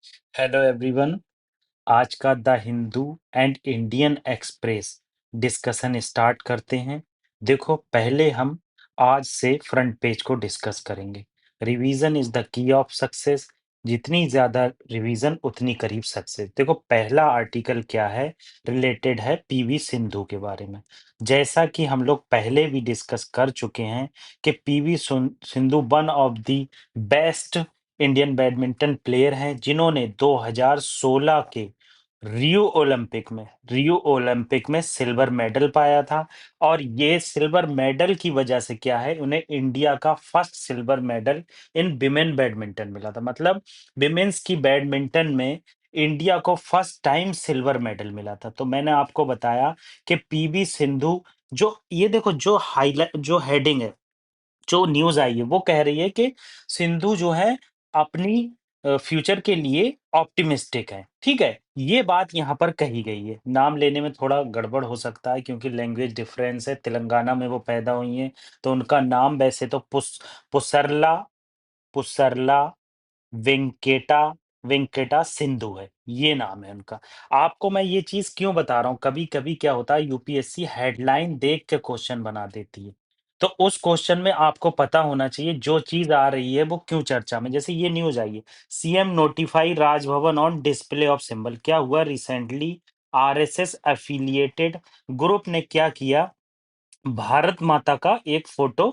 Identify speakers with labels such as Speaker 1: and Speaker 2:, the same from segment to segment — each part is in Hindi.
Speaker 1: Hello everyone. आज का the Hindu and Indian express discussion start करते हैं। देखो, पहले हम आज से फ्रंट पेज को डिस्कस करेंगे। Revision is the key of success. जितनी ज्यादा रिवीजन उतनी करीब सक्सेस। देखो, पहला आर्टिकल क्या है, रिलेटेड है पीवी सिंधु के बारे में। जैसा कि हम लोग पहले भी डिस्कस कर चुके हैं कि PV Sindhu one of the best Indian badminton player हैं, जिन्होंने 2016 के रियो ओलंपिक में सिल्वर मेडल पाया था। और ये सिल्वर मेडल की वजह से क्या है, उन्हें इंडिया का first silver medal in women badminton मिला था। मतलब विमेन्स की बैडमिंटन में इंडिया को फर्स्ट टाइम सिल्वर मेडल मिला था। तो मैंने आपको बताया कि पीवी सिंधु, जो ये देखो, जो हाईलाइट, जो हेडिंग है, जो न्यूज़ आई है, वो कह रही है कि सिंधु जो है अपनी फ्यूचर के लिए ऑप्टिमिस्टिक है। ठीक है? ये बात यहाँ पर कही गई है। नाम लेने में थोड़ा गड़बड़ हो सकता है क्योंकि लैंग्वेज डिफरेंस है। तेलंगाना में वो पैदा हुई हैं, तो उनका नाम वैसे तो पुसरला पुसरला वेंकेटा वेंकटा सिंधु है, ये नाम है उनका। आपको मैं ये चीज़ क्यों बता रहा हूँ, कभी-कभी क्या होता है, यूपीएससी हेडलाइन देख के क्वेश्चन बना देती है। तो उस क्वेश्चन में आपको पता होना चाहिए जो चीज़ आ रही है वो क्यों चर्चा में। जैसे ये न्यूज़ आई है, CM notify Raj Bhavan on display of symbol. क्या हुआ रिसेंटली, आरएसएस एफिलिएटेड ग्रुप ने क्या किया, भारत माता का एक फोटो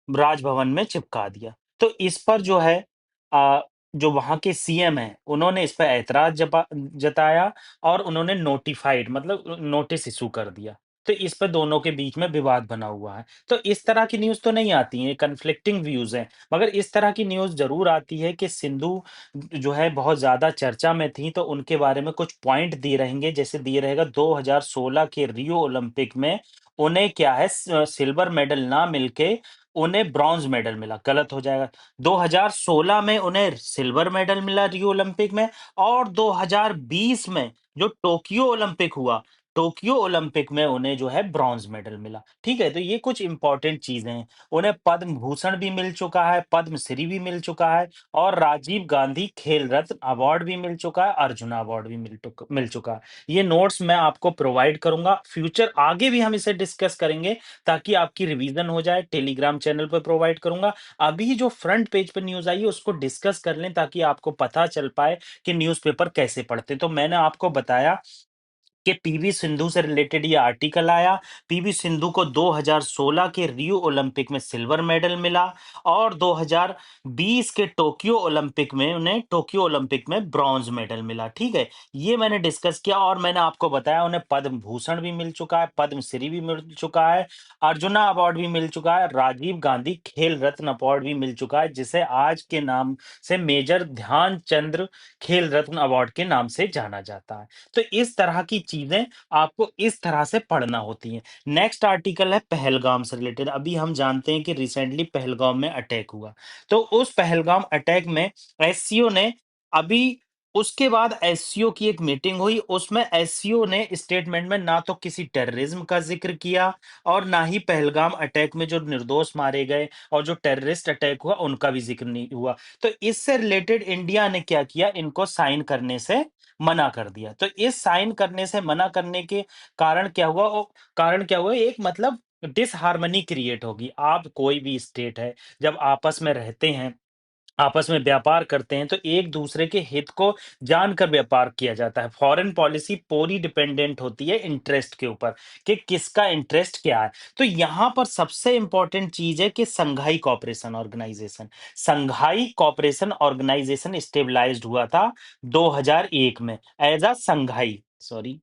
Speaker 1: राजभवन में चिपका दिया। तो इस पर जो है, जो वहाँ के सीएम हैं, उन्होंने इस पे ऐतराज़ जताया और उन्होंने नोटिफ़ाइड, मतलब नोटिस इश्यू कर दिया। तो इस पे दोनों के बीच में विवाद बना हुआ है। तो इस तरह की न्यूज़ तो नहीं आती हैं, कन्फ्लिक्टिंग व्यूज़ हैं। मगर इस तरह की न्यूज़ ज़रूर आती है कि सिंधु जो है बहुत ज़्यादा चर्चा में थी, तो उनके बारे में कुछ पॉइंट दिए रहेंगे। जैसे दिए रहेगा 2016 के रियो ओलंपिक में उन्हें क्या है, सिल्वर मेडल ना मिलके उन्हें ब्रॉन्ज मेडल मिला, गलत हो जाएगा। 2016 में उन्हें सिल्वर मेडल मिला रियो ओलंपिक में, और 2020 में जो टोक्यो ओलंपिक में उन्हें जो है ब्रॉन्ज मेडल मिला। ठीक है? तो ये कुछ इंपॉर्टेंट चीजें हैं। उन्हें पद्म भूषण भी मिल चुका है, पद्मश्री भी मिल चुका है, और राजीव गांधी खेल रत्न अवार्ड भी मिल चुका है, अर्जुन अवार्ड भी मिल चुका है। ये नोट्स मैं आपको प्रोवाइड करूंगा, फ्यूचर आगे भी हम इसे डिस्कस करेंगे ताकि आपकी रिवीजन हो जाए। टेलीग्राम चैनल पे प्रोवाइड करूंगा। अभी जो फ्रंट पेज पे न्यूज़ आई है उसको डिस्कस कर लें ताकि आपको पता चल पाए कि न्यूज़पेपर कैसे पढ़ते हैं। तो मैंने आपको बताया कि पीवी सिंधु से रिलेटेड ये आर्टिकल आया। पीवी सिंधु को 2016 के रियो ओलंपिक में सिल्वर मेडल मिला, और 2020 के टोक्यो ओलंपिक में ब्रॉन्ज मेडल मिला। ठीक है? ये मैंने डिस्कस किया, और मैंने आपको बताया उन्हें पद्म भूषण भी मिल चुका है, पद्मश्री भी मिल चुका है, अर्जुना अवार्ड भी मिल चुका है, राजीव गांधी खेल रत्न अवार्ड भी मिल चुका है, जिसे आज के नाम से मेजर ध्यानचंद्र खेल रत्न अवार्ड के नाम से जाना जाता है। तो इस तरह की चीजें आपको इस तरह से पढ़ना होती हैं। नेक्स्ट आर्टिकल है पहलगाम से रिलेटेड। अभी हम जानते हैं कि रिसेंटली पहलगाम में अटैक हुआ। तो उस पहलगाम अटैक में एससीओ ने, अभी उसके बाद एससीओ की एक मीटिंग हुई, उसमें एससीओ ने स्टेटमेंट में ना तो किसी टेररिज्म का जिक्र किया, और ना ही पहलगाम अटैक में जो निर्दोष मारे गए और जो टेररिस्ट अटैक हुआ उनका भी जिक्र नहीं हुआ। तो इससे रिलेटेड इंडिया ने क्या किया, इनको साइन करने से मना कर दिया। तो इस साइन करने से मना करने के कारण क्या हुआ, एक मतलब डिसहार्मनी क्रिएट होगी। आप कोई भी स्टेट है, जब आपस में रहते हैं, आपस में व्यापार करते हैं, तो एक दूसरे के हित को जानकर व्यापार किया जाता है। फॉरेन पॉलिसी पूरी डिपेंडेंट होती है इंटरेस्ट के ऊपर, कि किसका इंटरेस्ट क्या है। तो यहाँ पर सबसे इंपॉर्टेंट चीज है कि संघाई कॉपरेशन ऑर्गेनाइजेशन स्टेबलाइज्ड हुआ था 2001 में, as a Shanghai sorry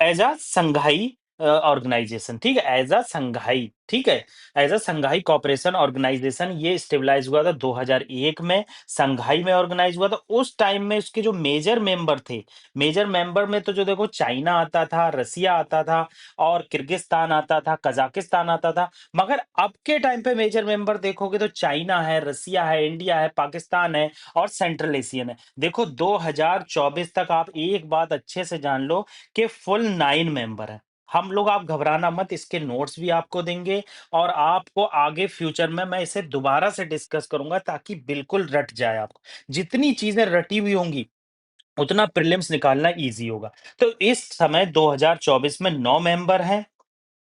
Speaker 1: as a Shanghai organisation. ठीक है? एज अ संघाई, ठीक है, as a Shanghai cooperation organisation ये स्टेबलाइज हुआ था 2001 में। संघाई में ऑर्गेनाइज हुआ था। उस टाइम में उसके जो मेजर मेंबर थे, मेजर मेंबर में तो जो देखो, चाइना आता था, रसिया आता था, और किर्गिस्तान आता था, कजाकिस्तान आता था। मगर अब के टाइम पे मेजर मेंबर देखोगे तो चाइना है, रसिया है, इंडिया है, पाकिस्तान है, और सेंट्रल एशियन है। देखो, 2024 तक आप एक बात अच्छे से जान लो कि फुल 9 मेंबर है। हम लोग आप घबराना मत, इसके नोट्स भी आपको देंगे और आपको आगे फ्यूचर में मैं इसे दोबारा से डिस्कस करूँगा ताकि बिल्कुल रट जाए आपको। जितनी चीज़ें रटी हुई होंगी, उतना प्रीलिम्स निकालना ईज़ी होगा। तो इस समय 2024 में 9 मेंबर हैं।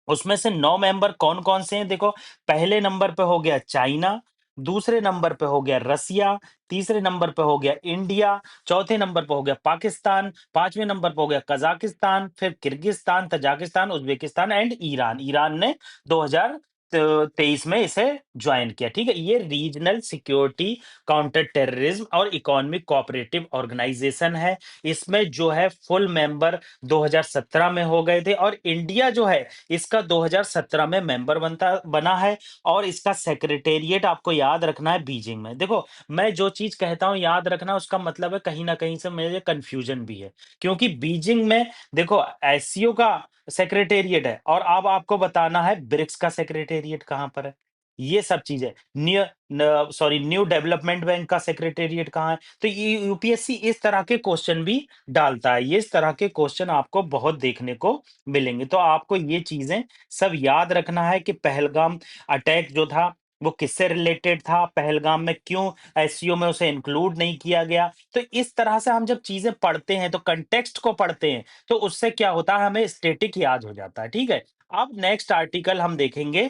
Speaker 1: उसमें से 9 मेंबर कौन-कौन से हैं देखो, पहले नंबर पे हो गया चाइना, दूसरे नंबर पे हो गया रसिया, तीसरे नंबर पे हो गया इंडिया, चौथे नंबर पे हो गया पाकिस्तान, 5वें नंबर पे हो गया कज़ाकिस्तान, फिर Kyrgyzstan, Tajikistan, Uzbekistan and Iran. Iran ने 2023 में इसे जॉइन किया, ठीक है? ये रीजनल सिक्योरिटी, काउंटर टेररिज्म और इकोनॉमिक कोऑपरेटिव ऑर्गेनाइजेशन है। इसमें जो है फुल मेंबर 2017 में हो गए थे और इंडिया जो है इसका 2017 में मेंबर बनता बना है और इसका सेक्रेटेरिएट आपको याद रखना है बीजिंग में। देखो, मैं जो चीज़ कहता हूँ याद रखना उसका मतलब है कहीं न कहीं से मेरे कन्फ्यूजन भी है। क्योंकि बीजिंग में देखो एससीओ का सेक्रेटेरिएट है और अब आपको बताना है ब्रिक्स का सेक्रेटेरिएट कहाँ पर है। ये सब चीज़ें न्यू डेवलपमेंट बैंक का सेक्रेटेरिएट कहाँ है? तो ये यूपीएससी इस तरह के क्वेश्चन भी डालता है। ये इस तरह के क्वेश्चन आपको बहुत देखने को मिलेंगे। तो आपको ये चीज़ें सब याद रखना है कि पहलगाम अटैक जो था, वो किससे रिलेटेड था? पहलगाम में क्यों एससीओ में उसे इंक्लूड नहीं किया गया? तो इस तरह से हम जब चीज़ें पढ़ते हैं, तो कॉन्टेक्स्ट को पढ़ते हैं, तो उससे क्या होता है हमें स्टैटिक याद हो जाता है, ठीक है? अब नेक्स्ट आर्टिकल हम देखेंगे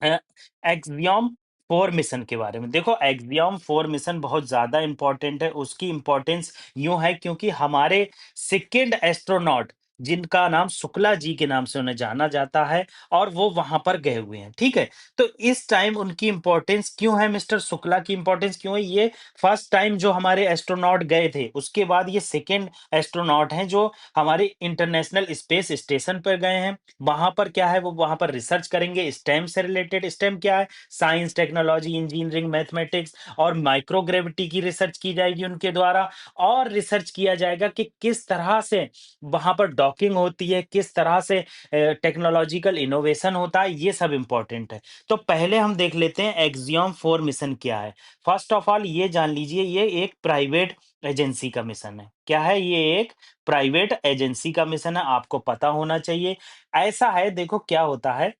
Speaker 1: अ, एक्सियम 4 मिशन के बारे में। देखो एक्सियम 4 मिशन बहुत ज़्यादा इम्पोर्टेंट है, उसकी इम्पोर्टेंस यूँ है क्योंकि हमारे सेकंड एस्ट्रोनॉट जिनका नाम शुक्ला जी के नाम से उन्हें जाना जाता है और वो वहाँ पर गए हुए हैं, ठीक है? तो इस टाइम उनकी इम्पोर्टेंस क्यों है मिस्टर शुक्ला की इम्पोर्टेंस क्यों है? ये फर्स्ट टाइम जो हमारे एस्ट्रोनॉट गए थे, उसके बाद ये सेकंड एस्ट्रोनॉट हैं जो हमारे इंटरनेशनल स्पेस स्टेशन पर गए हैं। वहाँ पर क्या है वो वहाँ पर रिसर्च करेंगे स्टेम से रिलेटेड। स्टेम क्या है? साइंस, टेक्नोलॉजी, इंजीनियरिंग, मैथमेटिक्स और माइक्रोग्रेविटी की रिसर्च की जाएगी उनके द्वारा और रिसर्च किया जाएगा कि किस तरह से वहाँ पर डॉकिंग होती है, किस तरह से टेक्नोलॉजिकल इनोवेशन होता है, ये सब इम्पोर्टेंट है। तो पहले हम देख लेते हैं एक्सियम 4 मिशन क्या है। फर्स्ट ऑफ ऑल ये जान लीजिए ये एक प्राइवेट एजेंसी का मिशन है। क्या है? ये एक प्राइवेट एजेंसी का मिशन है, आपको पता होना चाहिए। ऐसा है देखो क्या होता है,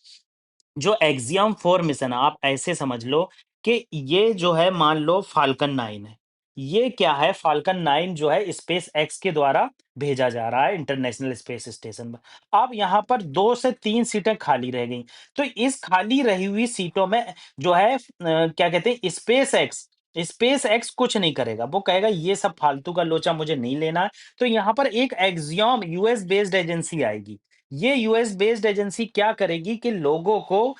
Speaker 1: जो एक्सियम 4 मिशन है आप ऐसे समझ लो कि ये जो है मान लो फाल्कन 9 है। ये क्या है फाल्कन 9 जो है स्पेस एक्स के द्वारा भेजा जा रहा है इंटरनेशनल स्पेस स्टेशन पर। अब यहाँ पर 2 से 3 सीटें खाली रह गई। तो इस खाली रही हुई सीटों में जो है क्या कहते हैं स्पेस एक्स कुछ नहीं करेगा। वो कहेगा ये सब फालतू का लोचा मुझे नहीं लेना है। तो यहाँ पर एक एक्सियम यूएस बेस्ड एजेंसी आएगी। ये यूएस बेस्ड एजेंसी क्या करेगी कि लोगों को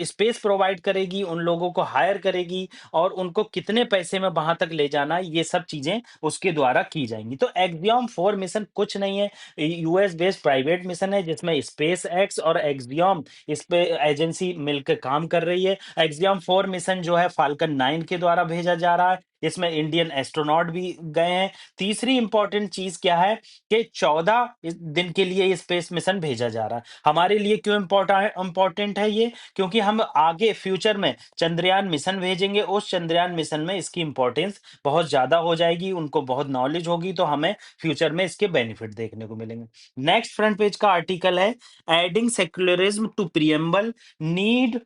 Speaker 1: स्पेस प्रोवाइड करेगी, उन लोगों को हायर करेगी और उनको कितने पैसे में वहां तक ले जाना है, ये सब चीजें उसके द्वारा की जाएंगी। तो एक्सियम 4 मिशन कुछ नहीं है, यूएस बेस्ड प्राइवेट मिशन है जिसमें स्पेस एक्स और एक्सियम इस पे एजेंसी मिलकर काम कर रही है। एक्सियम 4 मिशन जो है फाल्कन 9 के द्वारा भेजा जा रहा है, इसमें इंडियन एस्ट्रोनॉट भी गए हैं। तीसरी इंपॉर्टेंट चीज क्या है कि 14 दिन के लिए ये स्पेस मिशन भेजा जा रहा है। हमारे लिए क्यों इम्पोर्टेंट है ये? क्योंकि हम आगे फ्यूचर में चंद्रयान मिशन भेजेंगे, उस चंद्रयान मिशन में इसकी इम्पोर्टेंस बहुत ज़्यादा हो जाएगी, उनको बहुत नॉलेज होगी, तो हमें फ्यूचर में इसके बेनिफिट देखने को मिलेंगे। नेक्स्ट फ्रंट पेज का आर्टिकल है adding secularism to preamble need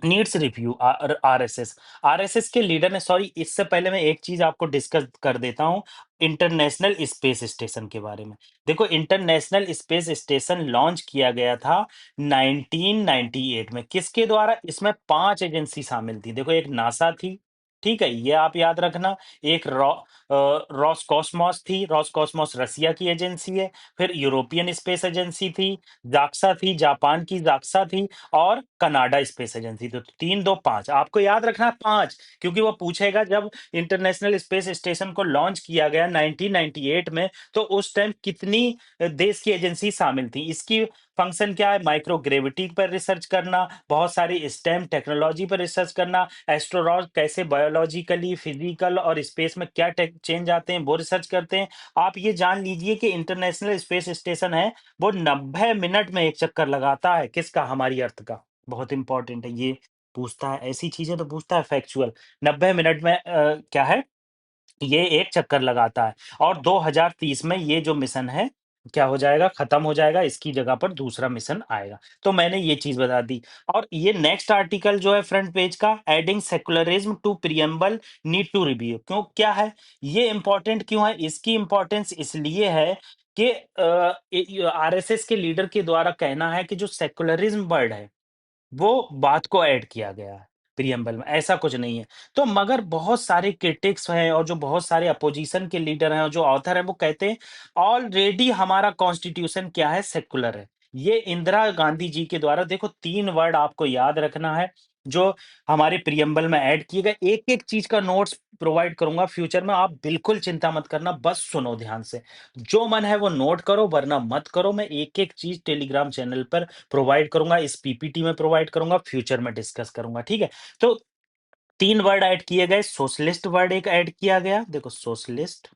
Speaker 1: needs review RSS. RSS के लीडर ने सॉरी इससे पहले मैं एक चीज आपको डिस्कस कर देता हूँ इंटरनेशनल स्पेस स्टेशन के बारे में। देखो इंटरनेशनल स्पेस स्टेशन लॉन्च किया गया था 1998 में। किसके द्वारा? इसमें 5 एजेंसी शामिल थी। देखो एक नासा थी, ठीक है, ये आप याद रखना। एक रॉसकॉस्मोस थी, रॉसकॉस्मोस रसिया की एजेंसी है। फिर यूरोपियन स्पेस एजेंसी थी, जाक्सा थी, जापान की जाक्सा थी और कनाडा स्पेस एजेंसी। तो 3, 2, 5 आपको याद रखना है 5, क्योंकि वो पूछेगा जब इंटरनेशनल स्पेस स्टेशन को लॉन्च किया गया 1998 में, तो उस टाइम कितनी देश की एजेंसी शामिल थी। इसकी फंक्शन क्या है? माइक्रो ग्रेविटी पर रिसर्च करना, बहुत सारी स्टेम टेक्नोलॉजी पर रिसर्च करना, एस्ट्रोनॉट कैसे बायोलॉजिकली, फिजिकल और स्पेस में क्या चेंज आते हैं वो रिसर्च करते हैं। आप ये जान लीजिए कि इंटरनेशनल स्पेस स्टेशन है वो 90 मिनट में एक चक्कर लगाता है। किसका? हमारी अर्थ का। बहुत इंपॉर्टेंट है ये, पूछता है ऐसी चीजें तो पूछता है फैक्चुअल। 90 मिनट में क्या है ये एक चक्कर लगाता है और 2030 में ये जो मिशन है क्या हो जाएगा? खत्म हो जाएगा, इसकी जगह पर दूसरा मिशन आएगा। तो मैंने ये चीज़ बता दी और ये नेक्स्ट आर्टिकल जो है फ्रंट पेज का, adding secularism to preamble need to review, क्यों क्या है? ये इम्पोर्टेंट क्यों है? इसकी इम्पोर्टेंस इसलिए है कि आरएसएस के लीडर के द्वारा कहना है कि जो सेक्युलरिज़्म वर्ड है, वो बात को ऐड किया गया है प्रिएम्बल में, ऐसा कुछ नहीं है। तो मगर बहुत सारे क्रिटिक्स हैं और जो बहुत सारे अपोजिशन के लीडर हैं और जो ऑथर हैं, वो कहते हैं ऑलरेडी हमारा कॉन्स्टिट्यूशन क्या है? सेक्युलर है। ये इंदिरा गांधी जी के द्वारा, देखो 3 वर्ड आपको याद रखना है, जो हमारे प्रिएम्बल में ऐड किए गए। एक-एक चीज़ का नोट्स प्रोवाइड करूँगा फ्यूचर में, आप बिल्कुल चिंता मत करना, बस सुनो ध्यान से। जो मन है वो नोट करो वरना मत करो, मैं एक-एक चीज़ टेलीग्राम चैनल पर प्रोवाइड करूँगा, इस पीपीटी में प्रोवाइड करूँगा, फ्यूचर में डिस्कस करूँगा, ठीक है? तो 3 वर्ड ऐड किए गए, सोशलिस्ट वर्ड एक ऐड किया गया, देखो सोशलिस्ट,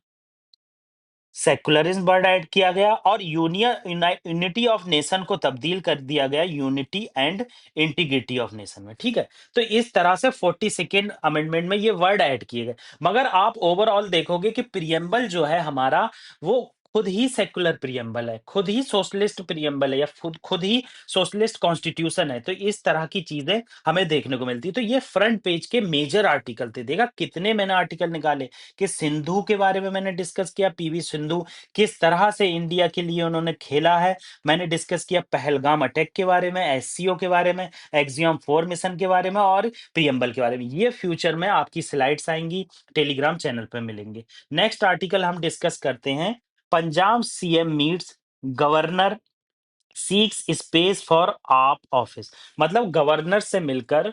Speaker 1: सेक्युलरिज़्म वर्ड ऐड किया गया और यूनिटी ऑफ नेशन को तब्दील कर दिया गया unity and integrity of nation में, ठीक है? तो इस तरह से 42nd अमेंडमेंट में ये वर्ड ऐड किए गए। मगर आप ओवरऑल देखोगे कि प्रिएम्बल जो है हमारा, वो खुद ही सेक्युलर प्रिएम्बल है, खुद ही सोशलिस्ट प्रिएम्बल है या खुद खुद ही सोशलिस्ट कॉन्स्टिट्यूशन है। तो इस तरह की चीज़ें हमें देखने को मिलती है। तो ये फ्रंट पेज के मेजर आर्टिकल थे। देखा कितने मैंने आर्टिकल निकाले, कि सिंधु के बारे में मैंने डिस्कस किया, पीवी सिंधु किस तरह से इंडिया के लिए उन्होंने खेला है। मैंने डिस्कस किया पहलगाम अटैक के बारे में, एससीओ के बारे में, एक्सियम 4 मिशन के बारे में और प्रिएम्बल के बारे में। ये फ्यूचर में आपकी स्लाइड्स आएँगी, टेलीग्राम चैनल पे मिलेंगे। नेक्स्ट आर्टिकल हम डिस्कस करते हैं, Punjab CM meets governor seeks space for AAP office. मतलब गवर्नर से मिलकर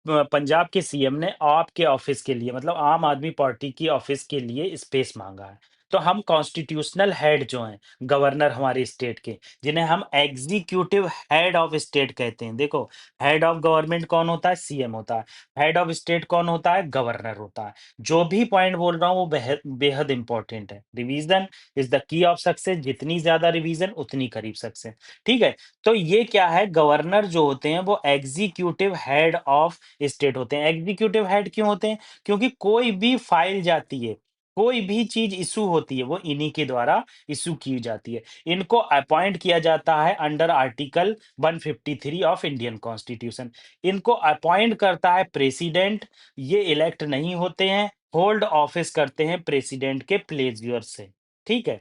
Speaker 1: पंजाब के सीएम ने आपके ऑफिस के लिए, मतलब आम आदमी पार्टी की ऑफिस के लिए स्पेस मांगा है। तो हम कॉन्स्टिट्यूशनल हेड जो हैं, गवर्नर हमारे स्टेट के, जिन्हें हम एग्जीक्यूटिव हेड ऑफ स्टेट कहते हैं। देखो, हेड ऑफ गवर्नमेंट कौन होता है? सीएम होता है। हेड ऑफ स्टेट कौन होता है? गवर्नर होता है। जो भी पॉइंट बोल रहा हूँ वो बेहद बेहद इंपॉर्टेंट है। Revision is the key of success, जितनी ज्यादा रिवीजन उतनी करीब सक्सेस, ठीक है? तो ये क्या है, गवर्नर जो होते हैं वो एग्जीक्यूटिव हेड ऑफ स्टेट होते हैं। एग्जीक्यूटिव हेड क्यों होते हैं? क्योंकि कोई भी फाइल जाती है, कोई भी चीज इशू होती है, वो इन्हीं के द्वारा इशू की जाती है। इनको अपॉइंट किया जाता है under article 153 of Indian constitution. इनको अपॉइंट करता है प्रेसिडेंट, ये इलेक्ट नहीं होते हैं, होल्ड ऑफिस करते हैं प्रेसिडेंट के प्लेज्यूर से, ठीक है?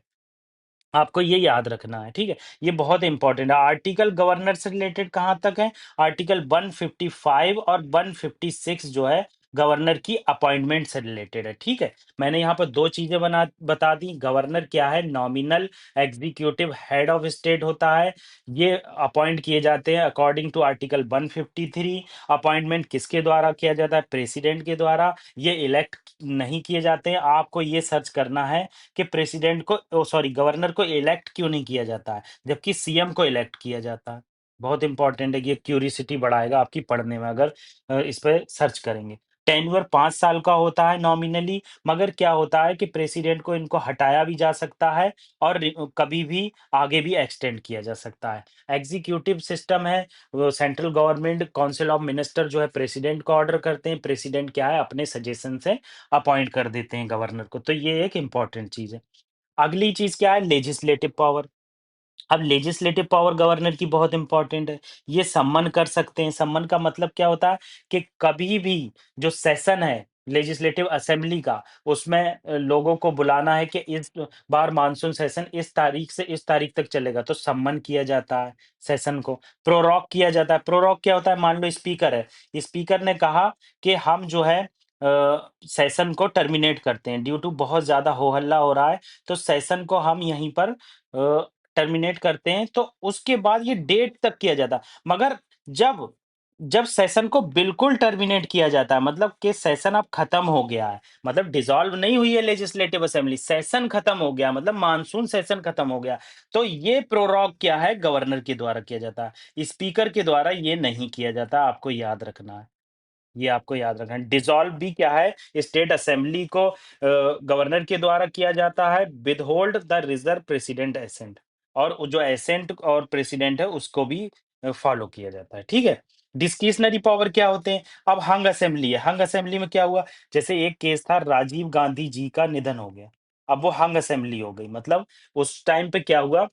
Speaker 1: आपको ये याद रखना है, ठीक है? ये बहुत इंपॉर्टेंट है। आर्टिकल गवर्नर से रिलेटेड कहाँ तक है? आर्टिकल 155 और 156 जो है, गवर्नर की अपॉइंटमेंट से रिलेटेड है, ठीक है? मैंने यहाँ पर 2 चीज़ें बता दी। गवर्नर क्या है? Nominal executive head of state होता है। ये अपॉइंट किए जाते हैं अकॉर्डिंग टू आर्टिकल 153। अपॉइंटमेंट किसके द्वारा किया जाता है? प्रेसिडेंट के द्वारा। ये इलेक्ट नहीं किए जाते हैं। आपको ये सर्च करना है कि प्रेसिडेंट को, सॉरी, गवर्नर को इलेक्ट क्यों नहीं किया जाता है, जबकि सीएम को इलेक्ट किया जाता है। बहुत इंपॉर्टेंट है, ये क्यूरियोसिटी बढ़ाएगा आपकी पढ़ने में, अगर इस पे सर्च करेंगे। टेन्योर 5 साल का होता है नॉमिनली, मगर क्या होता है कि प्रेसिडेंट को इनको हटाया भी जा सकता है और कभी भी आगे भी एक्सटेंड किया जा सकता है। एग्जीक्यूटिव सिस्टम है, वो central government council of minister जो है प्रेसिडेंट को ऑर्डर करते हैं, प्रेसिडेंट क्या है, अपने सजेशन से अपॉइंट कर देते हैं गवर्नर को। तो ये एक इम्पोर्टेंट चीज़ है। अगली चीज़ क्या है? Legislative power. अब लेजिस्लेटिव पावर गवर्नर की बहुत इंपॉर्टेंट है। ये सम्मन कर सकते हैं। सम्मन का मतलब क्या होता है कि कभी भी जो सेशन है लेजिस्लेटिव असेंबली का, उसमें लोगों को बुलाना है कि इस बार मानसून सेशन इस तारीख से इस तारीख तक चलेगा, तो सम्मन किया जाता है सेशन को। प्रोरॉग किया जाता है। प्रोरॉग क्या होता है? मान लो स्पीकर है, स्पीकर ने कहा कि हम जो है सेशन को टर्मिनेट करते हैं, ड्यू टू बहुत ज़्यादा हो हल्ला हो रहा है, तो सेशन को हम यहीं पर टर्मिनेट करते हैं, तो उसके बाद ये डेट तक किया जाता है। मगर जब जब सेशन को बिल्कुल टर्मिनेट किया जाता है, मतलब कि सेशन अब खत्म हो गया है, मतलब डिसॉल्व नहीं हुई है लेजिस्लेटिव असेंबली, सेशन खत्म हो गया, मतलब मानसून सेशन खत्म हो गया, तो ये प्रोरॉग क्या है? गवर्नर के द्वारा किया जाता है। स्पीकर के द्वारा ये नहीं किया जाता, आपको याद रखना है। ये आपको याद रखना है। डिसॉल्व भी क्या है? स्टेट असेंबली को गवर्नर के द्वारा किया जाता है, withhold the reserve president assent, और वो जो एसेंट और प्रेसिडेंट है उसको भी फॉलो किया जाता है, ठीक है? डिस्क्रिशनरी पावर क्या होते हैं? अब हंग असेंबली है। हंग असेंबली में क्या हुआ? जैसे एक केस था, राजीव गांधी जी का निधन हो गया। अब वो हंग असेंबली हो गई। मतलब उस टाइम पे क्या हुआ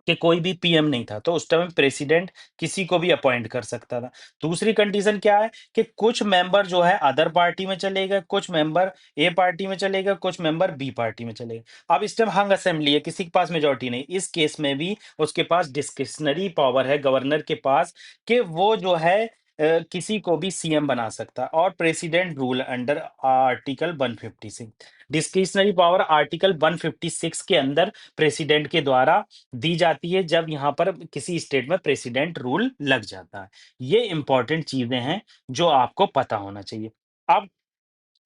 Speaker 1: कि कोई भी पीएम नहीं था, तो उस टाइम प्रेसिडेंट किसी को भी अपॉइंट कर सकता था। दूसरी कंडीशन क्या है कि कुछ मेंबर जो है अदर पार्टी में चले गए, कुछ मेंबर ए पार्टी में चले गए, कुछ मेंबर बी पार्टी में चले गए। अब इस टाइम हंग असेंबली है, किसी के पास मेजॉरिटी नहीं। इस केस में भी उसके पास डिस्क्रिशनरी पावर है गवर्नर के पास कि वो जो है किसी को भी सीएम बना सकता है, और president rule under article 156। Discretionary power article 156 के अंदर प्रेसिडेंट के द्वारा दी जाती है जब यहाँ पर किसी स्टेट में प्रेसिडेंट रूल लग जाता है। ये इंपॉर्टेंट चीजें हैं जो आपको पता होना चाहिए। अब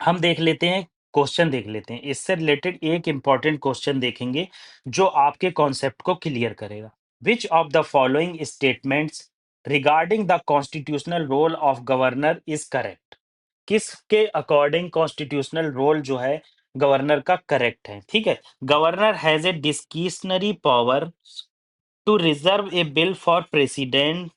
Speaker 1: हम देख लेते हैं, क्वेश्चन देख लेते हैं। इससे रिलेटेड एक इंपॉर्टेंट क्वेश्चन देखेंगे जो आपके कॉन्सेप्ट को क्लियर करेगा। Which of the following statements regarding the constitutional role of governor is correct? किसके अकॉर्डिंग कॉन्स्टिट्यूशनल रोल जो है गवर्नर का करेक्ट है? ठीक है। Governor has a discretionary power to reserve a bill for president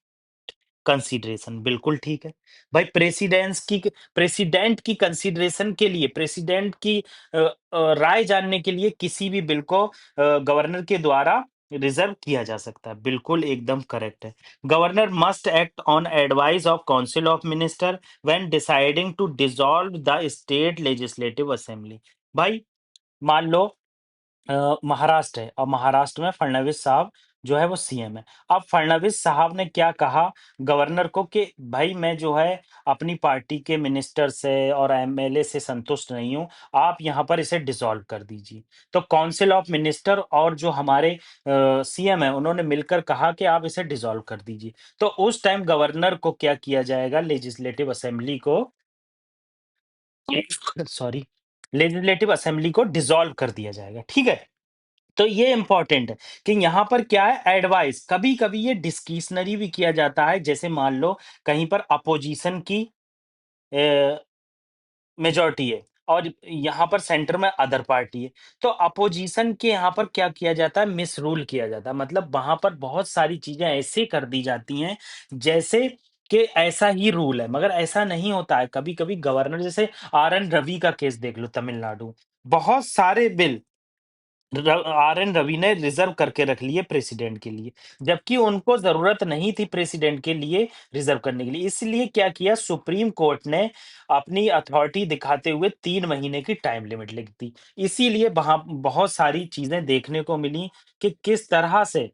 Speaker 1: consideration. बिल्कुल ठीक है भाई। प्रेसिडेंट की कंसीडरेशन के लिए, प्रेसिडेंट की राय जानने के लिए किसी भी बिल को गवर्नर के द्वारा रिजर्व किया जा सकता है। बिल्कुल एकदम करेक्ट है। Governor must act on advice of council of minister when deciding to dissolve the state legislative assembly. भाई मान लो महाराष्ट्र है और महाराष्ट्र में फडणवीस साहब जो है वो सीएम है। अब फडणवीस साहब ने क्या कहा गवर्नर को कि भाई मैं जो है अपनी पार्टी के मिनिस्टर से और एमएलए से संतुष्ट नहीं हूँ, आप यहाँ पर इसे डिसॉल्व कर दीजिए। तो काउंसिल ऑफ मिनिस्टर और जो हमारे सीएम है उन्होंने मिलकर कहा कि आप इसे डिसॉल्व कर दीजिए। तो उस टाइम गवर्नर को क्या किया जाएगा, लेजिस्लेटिव असेंबली को सॉरी, लेजिस्लेटिव असेंबली को डिसॉल्व कर दिया जाएगा। ठीक है। तो ये इंपॉर्टेंट है कि यहाँ पर क्या है, एडवाइस कभी कभी ये डिस्क्रिशनरी भी किया जाता है। जैसे मान लो कहीं पर अपोजिशन की मेजॉरिटी है और यहाँ पर सेंटर में अदर पार्टी है, तो अपोजिशन के यहाँ पर क्या किया जाता है, मिस रूल किया जाता है। मतलब वहां पर बहुत सारी चीजें ऐसे कर दी जाती हैं जैसे कि ऐसा ही रूल है, मगर ऐसा नहीं होता है। कभी कभी गवर्नर, जैसे आर एन रवि का केस देख लो तमिलनाडु, बहुत सारे बिल आर एन रवि ने रिजर्व करके रख लिए प्रेसिडेंट के लिए, जबकि उनको जरूरत नहीं थी प्रेसिडेंट के लिए रिजर्व करने के लिए। इसलिए क्या किया, सुप्रीम कोर्ट ने अपनी अथॉरिटी दिखाते हुए 3 महीने की टाइम लिमिट लिख दी। इसीलिए वहां बहुत सारी चीजें देखने को मिली कि किस तरह से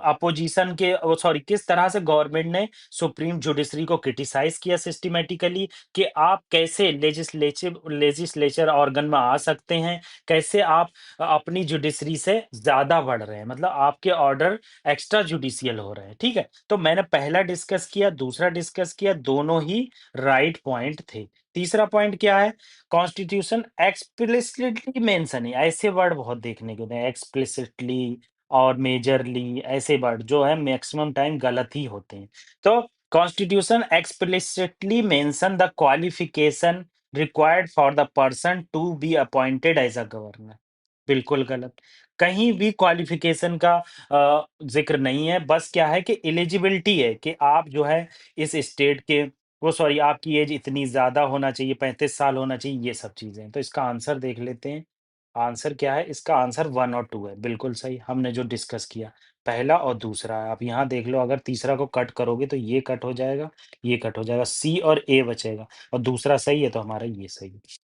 Speaker 1: अपोजिशन के, सॉरी, किस तरह से गवर्नमेंट ने सुप्रीम जुडिशरी को क्रिटिसाइज किया सिस्टमेटिकली कि आप कैसे लेजिस्लेचर ऑर्गन में आ सकते हैं, कैसे आप अपनी जुडिशरी से ज्यादा बढ़ रहे हैं, मतलब आपके ऑर्डर एक्स्ट्रा जुडिशियल हो रहे हैं। ठीक है। तो मैंने पहला डिस्कस किया, दूसरा डिस्कस किया, दोनों ही राइट पॉइंट थे। तीसरा पॉइंट क्या है, कॉन्स्टिट्यूशन एक्सप्लिसिटली मेंशन है। ऐसे वर्ड बहुत देखने को मिलते हैं, एक्सप्लिसिटली और मेजरली, ऐसे वर्ड जो है मैक्सिमम टाइम गलत ही होते हैं। तो constitution explicitly mention the qualification required for the person to be appointed as a governor. बिल्कुल गलत। कहीं भी क्वालिफिकेशन का जिक्र नहीं है। बस क्या है कि एलिजिबिलिटी है कि आप जो है इस स्टेट के, वो सॉरी, आपकी एज इतनी ज़्यादा होना चाहिए, 35 साल होना चाहिए, ये सब चीज़ें। तो इसका आंसर देख लेते हैं। आंसर क्या है? इसका आंसर 1 और 2 है, बिल्कुल सही, हमने जो डिस्कस किया, पहला और दूसरा है। आप यहाँ देख लो, अगर तीसरा को कट करोगे तो ये कट हो जाएगा, ये कट हो जाएगा, सी और ए बचेगा और दूसरा सही है तो हमारा ये सही है।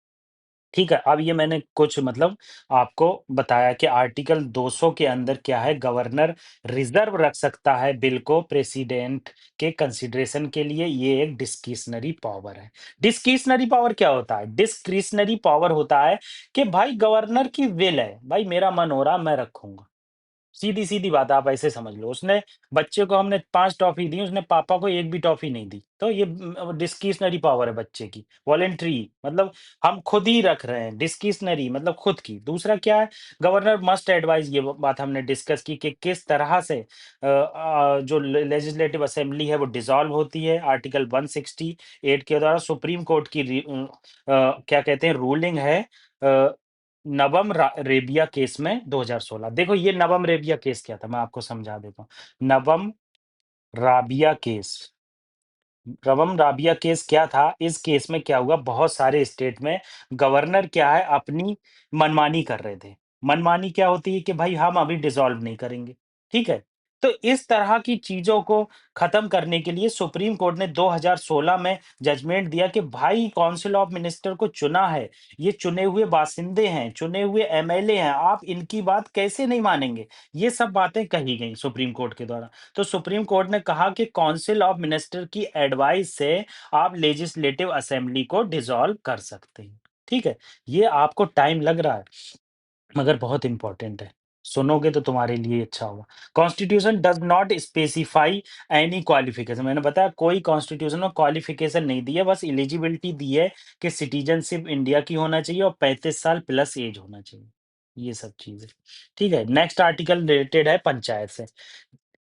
Speaker 1: ठीक है, अब ये मैंने कुछ मतलब आपको बताया कि आर्टिकल 200 के अंदर क्या है, गवर्नर रिजर्व रख सकता है बिल को प्रेसिडेंट के कंसिडरेशन के लिए। ये एक डिस्क्रिशनरी पावर है। डिस्क्रिशनरी पावर क्या होता है? डिस्क्रिशनरी पावर होता है कि भाई गवर्नर की विल है, भाई मेरा मन हो रहा मैं रखूंगा। सीधी-सीधी बात है, आप ऐसे समझ लो। उसने, बच्चे को हमने 5 टॉफ़ी दी, उसने पापा को 1 भी टॉफ़ी नहीं दी। तो ये डिस्क्रिशनरी पावर है बच्चे की, वॉलंटरी, मतलब हम खुद ही रख रहे हैं, डिस्क्रिशनरी मतलब खुद की। दूसरा क्या है, गवर्नर मस्ट एडवाइस, ये बात हमने डिस्कस की कि किस तरह से जो लेजिस्लेटिव असेंबली है वो डिसॉल्व होती है। आर्टिकल 168 के द्वारा सुप्रीम कोर्ट की क्या कहते हैं, रूलिंग है अ, रेबिया केस में 2016। देखो ये नवम रेबिया केस क्या था, मैं आपको समझा देता हूँ। नवम राबिया केस रवम राबिया केस क्या था? इस केस में क्या हुआ, बहुत सारे स्टेट में गवर्नर क्या है अपनी मनमानी कर रहे थे। मनमानी क्या होती है कि भाई हम अभी डिसॉल्व नहीं करेंगे, ठीक है? तो इस तरह की चीज़ों को ख़त्म करने के लिए सुप्रीम कोर्ट ने 2016 में जजमेंट दिया कि भाई काउंसिल ऑफ मिनिस्टर को चुना है, ये चुने हुए बासिंदे हैं, चुने हुए एमएलए हैं, आप इनकी बात कैसे नहीं मानेंगे? ये सब बातें कही गई सुप्रीम कोर्ट के द्वारा। तो सुप्रीम कोर्ट ने कहा कि काउंसिल ऑफ मिनिस्टर की एडवाइस से आप लेजिस्लेटिव असेंबली को डिसॉल्व कर सकते हैं। ठीक है? ये आपको टाइम लग रहा है, मगर बहुत इंपॉर्टेंट है। सुनोगे तो तुम्हारे लिए अच्छा होगा। Constitution does not specify any qualification, मैंने बताया कोई कॉन्स्टिट्यूशन में क्वालिफिकेशन नहीं दी है, बस एलिजिबिलिटी दी है कि सिटीज़नशिप इंडिया की होना चाहिए और 35 साल प्लस एज होना चाहिए। ये सब चीज़ें। ठीक है? नेक्स्ट आर्टिकल रिलेटेड है पंचायत से।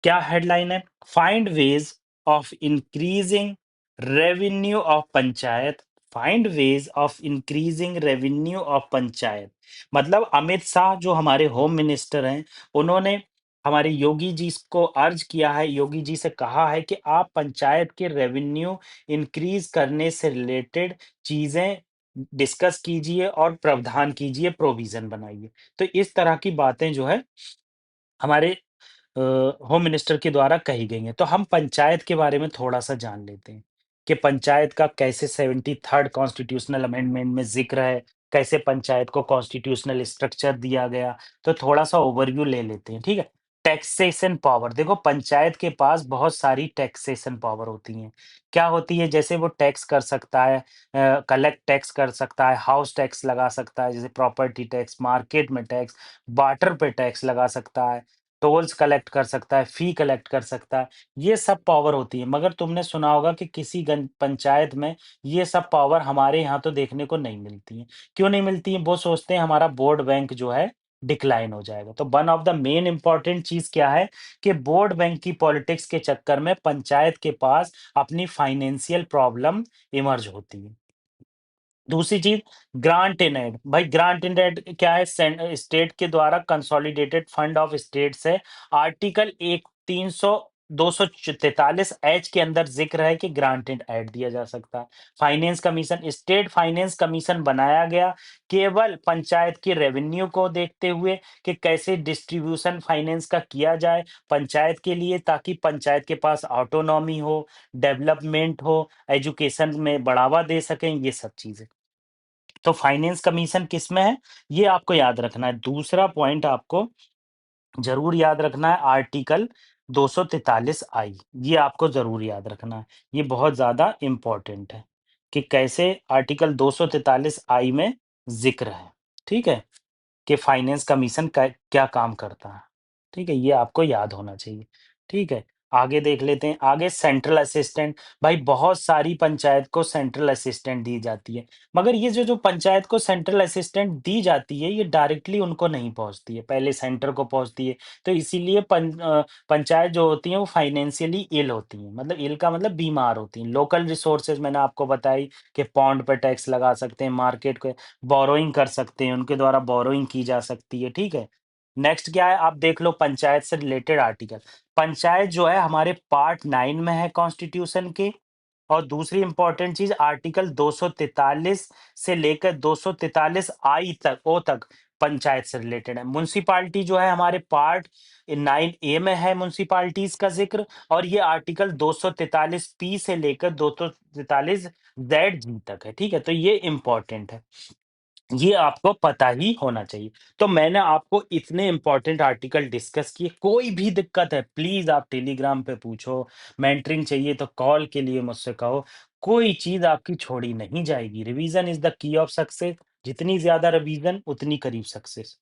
Speaker 1: क्या हेडलाइन है? Find ways of increasing revenue of panchayat. Find ways of increasing revenue of panchayat. मतलब अमित शाह जो हमारे होम मिनिस्टर हैं, उन्होंने हमारे योगी जी को अर्ज किया है, योगी जी से कहा है कि आप पंचायत के रेवेन्यू इंक्रीज करने से रिलेटेड चीजें डिस्कस कीजिए और प्रावधान कीजिए, प्रोविजन बनाइए। तो इस तरह की बातें जो है हमारे अ, होम मिनिस्टर के द्वारा कही गई हैं। तो हम पंचायत के बारे में थोड़ा-सा जान लेते हैं, कि पंचायत का कैसे 73rd कॉन्स्टिट्यूशनल अमेंडमेंट में ज़िक्र है, कैसे पंचायत को कॉन्स्टिट्यूशनल स्ट्रक्चर दिया गया। तो थोड़ा-सा ओवरव्यू ले लेते हैं, ठीक है? टैक्सेशन पावर, देखो पंचायत के पास बहुत सारी टैक्सेशन पावर होती हैं। क्या होती है? जैसे वो टैक्स कर सकता है, कलेक्ट टैक्स कर सकता है, हाउस टैक्स लगा सकता है, जैसे प्रॉपर्टी टैक्स, मार्केट में टैक्स, वाटर पे टैक्स लगा सकता है, टोल्स कलेक्ट कर सकता है, फी कलेक्ट कर सकता है, ये सब पावर होती है। मगर तुमने सुना होगा कि किसी गन पंचायत में ये सब पावर हमारे यहाँ तो देखने को नहीं मिलती हैं। क्यों नहीं मिलती हैं? वो सोचते हैं हमारा वोट बैंक जो है डिक्लाइन हो जाएगा। तो one of the main important चीज़ क्या है कि वोट बैंक की पॉलिटिक्स के चक्कर में पंचायत के पास अपनी फाइनेंशियल प्रॉब्लम इमर्ज होती है। दूसरी चीज़ ग्रांट इन एड। भाई ग्रांट इन एड क्या है? स्टेट के द्वारा कंसोलिडेटेड फंड ऑफ स्टेट्स है। आर्टिकल 1 300 243 एच के अंदर ज़िक्र है कि ग्रांट इन एड दिया जा सकता है। Finance commission, state finance commission बनाया गया केवल पंचायत के रेवेन्यू को देखते हुए कि कैसे डिस्ट्रीब्यूशन फाइनेंस का किया जाए पंचायत के लिए, ताकि पंचायत के पास ऑटोनॉमी हो, डेवलपमेंट हो, एजुकेशन में बढ़ावा दे सकें, ये सब चीज़ें। तो फाइनेंस कमीशन किसमें है? ये आपको याद रखना है। दूसरा पॉइंट आपको ज़रूर याद रखना है, आर्टिकल 243 आई, ये आपको ज़रूर याद रखना है। ये बहुत ज़्यादा इम्पोर्टेंट है, कि कैसे आर्टिकल 243 आई में ज़िक्र है, ठीक है? कि फाइनेंस कमीशन क्या काम करता है। ठीक है? ये आपको याद होना चाहिए। ठीक है? आगे देख लेते हैं। आगे सेंट्रल असिस्टेंट, भाई बहुत सारी पंचायत को सेंट्रल असिस्टेंट दी जाती है। मगर ये जो जो पंचायत को सेंट्रल असिस्टेंट दी जाती है, ये डायरेक्टली उनको नहीं पहुँचती है, पहले सेंटर को पहुँचती है। तो इसीलिए पंचायत जो होती हैं वो फाइनेंशियली इल होती हैं। मतलब इल का मतलब बीमार होती हैं। लोकल रिसोर्सेज़ मैंने आपको बताई कि पॉन्ड पे टैक्स लगा सकते हैं, मार्केट को बोरोइंग कर सकते हैं, उनके द्वारा बोरोइंग की जा सकती है, ठीक है? नेक्स्ट क्या है? आप देख लो पंचायत से रिलेटेड आर्टिकल। पंचायत जो है हमारे पार्ट 9 में है कॉन्स्टिट्यूशन के। और दूसरी इंपॉर्टेंट चीज़ आर्टिकल 243 से लेकर 243 आई तक ओ तक पंचायत से रिलेटेड है। म्युनिसिपैलिटी जो है हमारे पार्ट 9 ए में है म्युनिसिपैलिटीज़ का ज़िक्र, और ये आर्टिकल 243 पी से लेकर 243 जेड जी तक है, ठीक है? तो ये इम्पोर्टेंट है। ये आपको पता ही होना चाहिए। तो मैंने आपको इतने इम्पोर्टेंट आर्टिकल डिस्कस किए, कोई भी दिक्कत है प्लीज़ आप टेलीग्राम पे पूछो, मेंटरिंग चाहिए तो कॉल के लिए मुझसे कहो, कोई चीज़ आपकी छोड़ी नहीं जाएगी। Revision is the key of success, जितनी ज़्यादा रिवीज़न उतनी करीब सक्सेस।